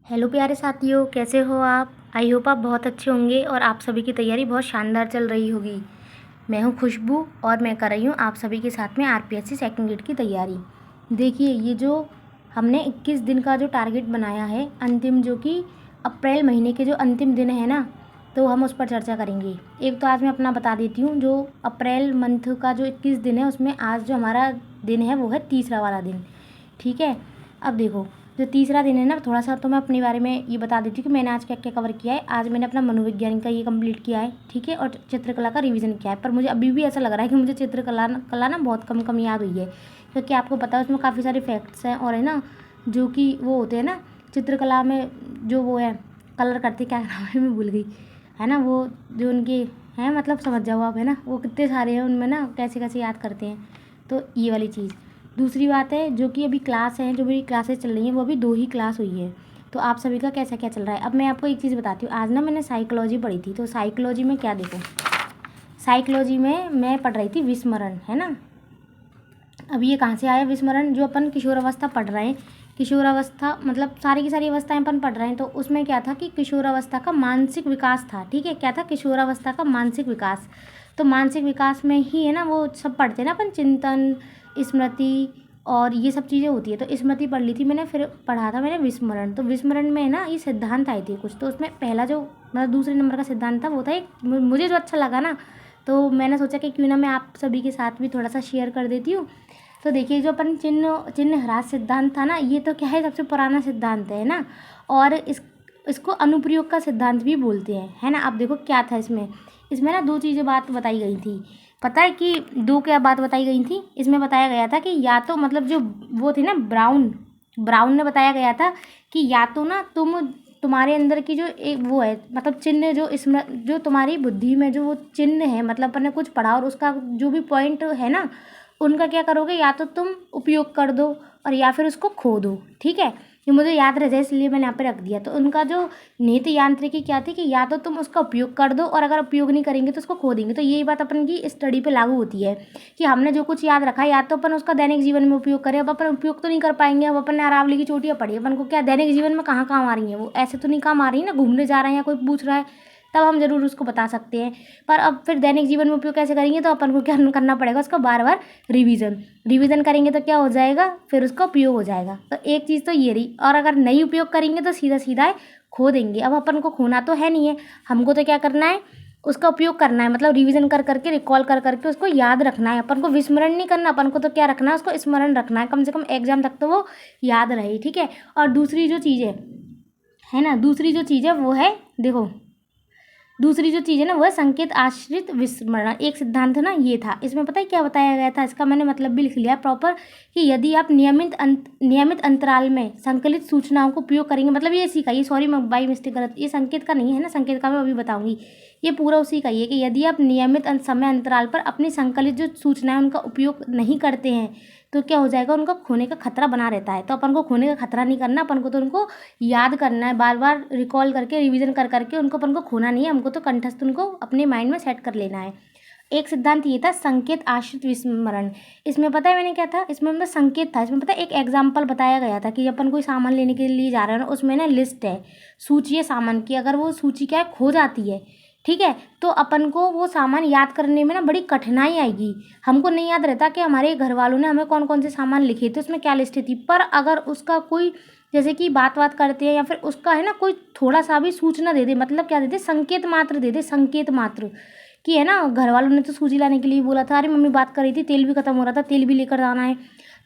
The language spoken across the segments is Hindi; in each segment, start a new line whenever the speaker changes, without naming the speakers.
हेलो प्यारे साथियों, कैसे हो आप। आई होप आप बहुत अच्छे होंगे और आप सभी की तैयारी बहुत शानदार चल रही होगी। मैं हूं खुशबू और मैं कर रही हूं आप सभी के साथ में आरपीएससी सेकंड ग्रेड की तैयारी। देखिए, ये जो हमने 21 दिन का जो टारगेट बनाया है अंतिम, जो कि अप्रैल महीने के जो अंतिम दिन है ना, तो हम उस पर चर्चा करेंगे। एक तो आज मैं अपना बता देती हूँ, जो अप्रैल मंथ का जो 21 दिन है उसमें आज जो हमारा दिन है वो है तीसरा वाला दिन। ठीक है, अब देखो, जो तीसरा दिन है ना, थोड़ा सा तो मैं अपने बारे में ये बता देती हूँ कि मैंने आज क्या क्या कवर किया है। आज मैंने अपना मनोविज्ञान का ये कंप्लीट किया है, ठीक है, और चित्रकला का रिवीजन किया है। पर मुझे अभी भी ऐसा लग रहा है कि मुझे चित्रकला ना बहुत कम कम याद हुई है, क्योंकि आपको पता है उसमें काफ़ी सारे फैक्ट्स हैं और है ना, जो कि वो होते हैं ना चित्रकला में, जो वो है कलर करते, क्या नाम है मैं भूल गई, है ना, वो जो उनके हैं, मतलब समझ जाओ आप, है ना, वो कितने सारे हैं उनमें ना, कैसे कैसे याद करते हैं। तो ये वाली चीज़। दूसरी बात है, जो कि अभी क्लास है, जो मेरी क्लासेस चल रही हैं वो अभी 2 ही क्लास हुई है। तो आप सभी का कैसा क्या चल रहा है। अब मैं आपको एक चीज़ बताती हूँ। आज ना मैंने साइकोलॉजी पढ़ी थी, तो साइकोलॉजी में क्या देखो, साइकोलॉजी में मैं पढ़ रही थी विस्मरण, है ना। अब ये कहाँ से आया विस्मरण, जो अपन किशोरावस्था पढ़ रहे हैं, किशोरावस्था मतलब सारी की सारी अवस्थाएं अपन पढ़ रहे हैं। तो उसमें क्या था कि किशोरावस्था का मानसिक विकास था, ठीक है, क्या था, किशोरावस्था का मानसिक विकास। तो मानसिक विकास में ही है ना वो सब पढ़ते हैं ना अपन, चिंतन, स्मृति और ये सब चीज़ें होती है। तो स्मृति पढ़ ली थी मैंने, फिर पढ़ा था मैंने विस्मरण। तो विस्मरण में ना ये सिद्धांत आए थे कुछ, तो उसमें पहला जो मतलब दूसरे नंबर का सिद्धांत था वो था एक, मुझे जो अच्छा लगा ना, तो मैंने सोचा कि क्यों ना मैं आप सभी के साथ भी थोड़ा सा शेयर कर देती हूँ। तो देखिए, जो अपन चिन्ह चिन्ह ह्रास सिद्धांत था ना, ये तो क्या है, सबसे पुराना सिद्धांत है ना। और इसको अनुप्रयोग का सिद्धांत भी बोलते हैं, है ना। अब देखो क्या था इसमें, इसमें ना 2 चीज़ें बात बताई गई थी। पता है कि 2 क्या बात बताई गई थी इसमें। बताया गया था कि या तो मतलब जो वो थी ना ब्राउन, ब्राउन ने बताया गया था कि या तो ना तुम्हारे अंदर की जो एक वो है, मतलब चिन्ह, जो इसमें जो तुम्हारी बुद्धि में जो वो चिन्ह है, मतलब अपन ने कुछ पढ़ा और उसका जो भी पॉइंट है ना, उनका क्या करोगे, या तो तुम उपयोग कर दो और या फिर उसको खो दो। ठीक है, ये मुझे याद रह जाए इसलिए मैंने यहाँ पे रख दिया। तो उनका जो नीति यांत्रिकी क्या थी कि या तो तुम उसका उपयोग कर दो और अगर उपयोग नहीं करेंगे तो उसको खो देंगे। तो यही बात अपन की स्टडी पे लागू होती है कि हमने जो कुछ याद रखा है या तो अपन उसका दैनिक जीवन में उपयोग करें। अब अपन उपयोग तो नहीं कर पाएंगे। अब अपन ने अरावली की चोटियाँ पढ़ी, अपन को क्या दैनिक जीवन में कहाँ काम आ रही हैं, वो ऐसे तो नहीं काम आ रही ना, घूमने जा रहे हैं या कोई पूछ रहा है तब हम ज़रूर उसको बता सकते हैं। पर अब फिर दैनिक जीवन में उपयोग कैसे करेंगे, तो अपन को क्या करना पड़ेगा, उसका बार बार रिवीजन करेंगे तो क्या हो जाएगा, फिर उसका उपयोग हो जाएगा। तो एक चीज़ तो ये रही। और अगर नहीं उपयोग करेंगे तो सीधा सीधा खो देंगे। अब अपन को खोना तो है नहीं है, हमको तो क्या करना है, उसका उपयोग करना है, मतलब रिवीजन कर करके, रिकॉल कर करके उसको याद रखना है। अपन को विस्मरण नहीं करना, अपन को तो क्या रखना है, उसको स्मरण रखना है, कम से कम एग्जाम तक तो वो याद रहे। ठीक है, और दूसरी जो चीज़ है ना, दूसरी जो चीज़ है वो है, देखो, दूसरी जो चीज़ है ना वो है संकेत आश्रित विस्मरण। एक सिद्धांत है ना ये था। इसमें पता है क्या बताया गया था, इसका मैंने मतलब भी लिख लिया है प्रॉपर, कि यदि आप नियमित अंतराल में संकलित सूचनाओं को उपयोग करेंगे, मतलब ये इसी का, ये सॉरी मैं बाई मिस्टेक गलत, ये संकेत का नहीं है ना, संकेत का मैं अभी बताऊंगी, ये पूरा उसी का ही है कि यदि आप नियमित समय अंतराल पर अपनी संकलित जो सूचनाएं उनका उपयोग नहीं करते हैं तो क्या हो जाएगा, उनका खोने का खतरा बना रहता है। तो अपन को खोने का खतरा नहीं करना, अपन को तो उनको याद करना है, बार बार रिकॉल करके, रिवीजन कर करके उनको, अपन को खोना नहीं है, हमको तो कंठस्थ उनको अपने माइंड में सेट कर लेना है। एक सिद्धांत ये था संकेत आश्रित विस्मरण। इसमें पता है मैंने क्या था, इसमें मतलब संकेत था। इसमें पता है एक एग्जाम्पल बताया गया था कि अपन कोई सामान लेने के लिए जा रहे हैं ना, उसमें ना लिस्ट है, सूची है सामान की, अगर वो सूची क्या है खो जाती है, ठीक है, तो अपन को वो सामान याद करने में ना बड़ी कठिनाई आएगी। हमको नहीं याद रहता कि हमारे घर वालों ने हमें कौन कौन से सामान लिखे थे, उसमें क्या लिस्ट थी। पर अगर उसका कोई जैसे कि बात करते हैं या फिर उसका है ना कोई थोड़ा सा भी सूचना दे दे, मतलब क्या दे दे, संकेत मात्र दे दे, संकेत मात्र, कि है ना घर वालों ने तो सूजी लाने के लिए बोला था, अरे मम्मी बात कर रही थी तेल भी खत्म हो रहा था, तेल भी लेकर आना है।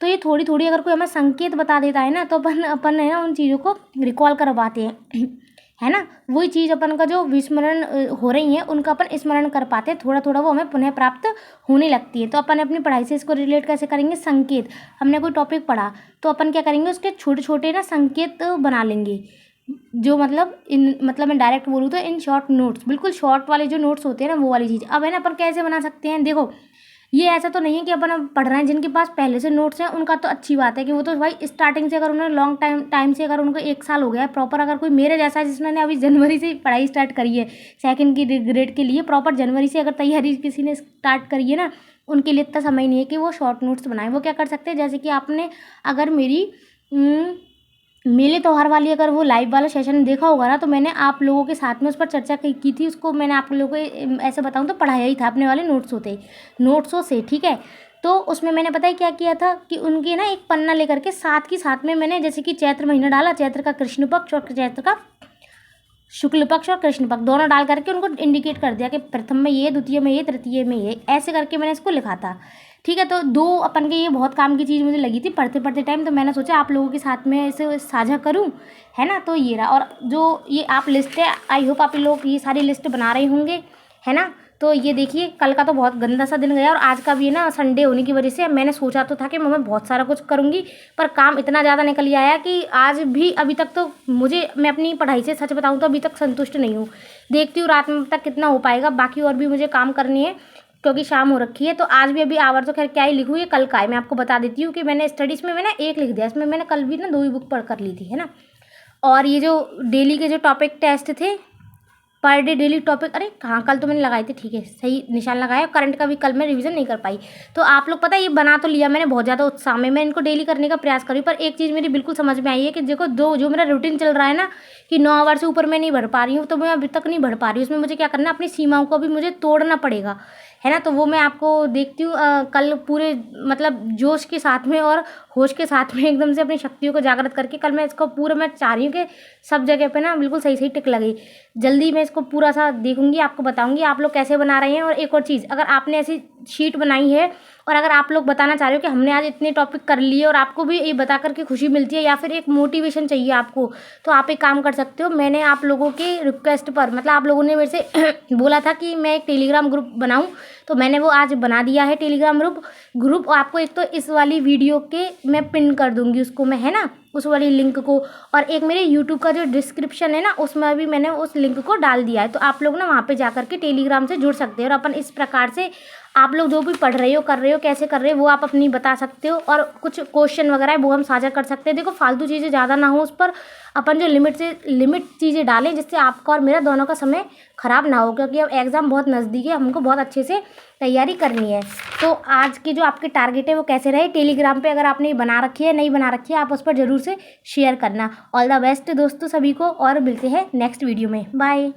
तो ये थोड़ी थोड़ी अगर कोई हमें संकेत बता देता है ना, तो अपन अपन है ना उन चीज़ों को रिकॉल करवाते हैं है ना। वही चीज़ अपन का जो विस्मरण हो रही है उनका अपन स्मरण कर पाते हैं, थोड़ा थोड़ा वो हमें पुनः प्राप्त होने लगती है। तो अपन अपनी पढ़ाई से इसको रिलेट कैसे करेंगे, संकेत, हमने कोई टॉपिक पढ़ा तो अपन क्या करेंगे, उसके छोटे छोटे ना संकेत बना लेंगे, जो मतलब मैं डायरेक्ट बोलूँ तो इन शॉर्ट नोट्स, बिल्कुल शॉर्ट वाले जो नोट्स होते हैं ना वो वाली चीज़। अब है ना अपन कैसे बना सकते हैं, देखो, ये ऐसा तो नहीं है कि अपन अब पढ़ रहे हैं, जिनके पास पहले से नोट्स हैं उनका तो अच्छी बात है कि वो तो भाई स्टार्टिंग से, अगर उन्होंने लॉन्ग टाइम से, अगर उनको 1 साल हो गया है प्रॉपर, अगर कोई मेरे जैसा है जिसने अभी जनवरी से पढ़ाई स्टार्ट करी है सेकंड की ग्रेड के लिए, प्रॉपर जनवरी से अगर तैयारी किसी ने स्टार्ट करी है ना, उनके लिए इतना समय नहीं है कि वो शॉर्ट नोट्स बनाए। वो क्या कर सकते हैं, जैसे कि आपने अगर मेरी मेले त्योहार वाली अगर वो लाइव वाला सेशन देखा होगा ना, तो मैंने आप लोगों के साथ में उस पर चर्चा की थी। उसको मैंने आप लोगों को ऐसे बताऊँ तो पढ़ाया ही था अपने वाले नोट्सों से, ठीक है। तो उसमें मैंने पता है क्या किया था कि उनके ना एक पन्ना लेकर के साथ में मैंने जैसे कि चैत्र महीना डाला, चैत्र का कृष्ण पक्ष और चैत्र का शुक्ल पक्ष और कृष्ण पक्ष दोनों डाल करके उनको इंडिकेट कर दिया कि प्रथम में ये, द्वितीय में ये, तृतीय में ये, ऐसे करके मैंने इसको लिखा था, ठीक है। तो दो अपन के ये बहुत काम की चीज़ मुझे लगी थी पढ़ते पढ़ते टाइम, तो मैंने सोचा आप लोगों के साथ में इसे साझा करूं, है ना। तो ये रहा, और जो ये आप लिस्ट है, आई होप आप लोग ये सारी लिस्ट बना रहे होंगे, है ना। तो ये देखिए, कल का तो बहुत गंदा सा दिन गया और आज का भी ना संडे होने की वजह से मैंने सोचा तो था कि मैं बहुत सारा कुछ करूँगी, पर काम इतना ज़्यादा निकल ही आया कि आज भी अभी तक तो मैं अपनी पढ़ाई से सच बताऊँ तो अभी तक संतुष्ट नहीं हूँ। देखती हूँ रात में तक कितना हो पाएगा, बाकी और भी मुझे काम करनी है क्योंकि शाम हो रखी है। तो आज भी अभी आवर तो खैर क्या ही लिखूँ, ये कल का है। मैं आपको बता देती हूँ कि मैंने स्टडीज़ में मैंने एक लिख दिया, इसमें मैंने कल भी ना 2 ही बुक पढ़ कर ली थी, है ना। और ये जो डेली के जो टॉपिक टेस्ट थे, पर डे डेली टॉपिक, अरे कहाँ, कल तो मैंने लगाए थे, ठीक है, सही निशान लगाया। करंट का भी कल मैं रिवीजन नहीं कर पाई। तो आप लोग पता है ये बना तो लिया मैंने बहुत ज़्यादा उत्साह में, मैं इनको डेली करने का प्रयास करी, पर एक चीज़ मेरी बिल्कुल समझ में आई है कि देखो जो मेरा रूटीन चल रहा है ना कि 9 आवर से ऊपर मैं नहीं बढ़ पा रही हूँ, तो मैं अभी तक नहीं बढ़ पा रही हूँ। उसमें मुझे क्या करना है, अपनी सीमाओं को भी मुझे तोड़ना पड़ेगा, है ना। तो वो मैं आपको देखती हूँ कल पूरे मतलब जोश के साथ में और होश के साथ में एकदम से अपनी शक्तियों को जागृत करके कल मैं इसको पूरा, मैं चाह रही हूँ कि सब जगह पे ना बिल्कुल सही टिक लगे। जल्दी मैं इसको पूरा सा देखूंगी, आपको बताऊंगी आप लोग कैसे बना रहे हैं। और एक और चीज़, अगर आपने ऐसी शीट बनाई है और अगर आप लोग बताना चाह रहे हो कि हमने आज इतने टॉपिक कर लिए और आपको भी ये बता करके खुशी मिलती है या फिर एक मोटिवेशन चाहिए आपको, तो आप एक काम कर सकते हो। मैंने आप लोगों के रिक्वेस्ट पर, मतलब आप लोगों ने मेरे से बोला था कि मैं एक टेलीग्राम ग्रुप बनाऊं, तो मैंने वो आज बना दिया है टेलीग्राम ग्रुप। आपको एक तो इस वाली वीडियो के मैं पिन कर दूंगी उसको मैं, है ना, उस वाली लिंक को, और एक मेरे यूट्यूब का जो डिस्क्रिप्शन है ना उसमें भी मैंने उस लिंक को डाल दिया है। तो आप लोग ना वहाँ पे जा करके टेलीग्राम से जुड़ सकते हो और अपन इस प्रकार से आप लोग जो भी पढ़ रहे हो, कर रहे हो, कैसे कर रहे हो वो आप अपनी बता सकते हो, और कुछ क्वेश्चन वगैरह है वो हम साझा कर सकते हैं। देखो फालतू चीज़ें ज़्यादा ना हो उस पर, अपन जो लिमिट चीज़ें डालें जिससे आपका और मेरा दोनों का समय ख़राब ना हो, क्योंकि अब एग्ज़ाम बहुत नज़दीक है, हमको बहुत अच्छे से तैयारी करनी है। तो आज की जो आपके टारगेट है वो कैसे रहे, टेलीग्राम पे अगर आपने बना रखी है, नहीं बना रखी है, आप उस पर ज़रूर से शेयर करना। ऑल द बेस्ट दोस्तों सभी को, और मिलते हैं नेक्स्ट वीडियो में, बाय।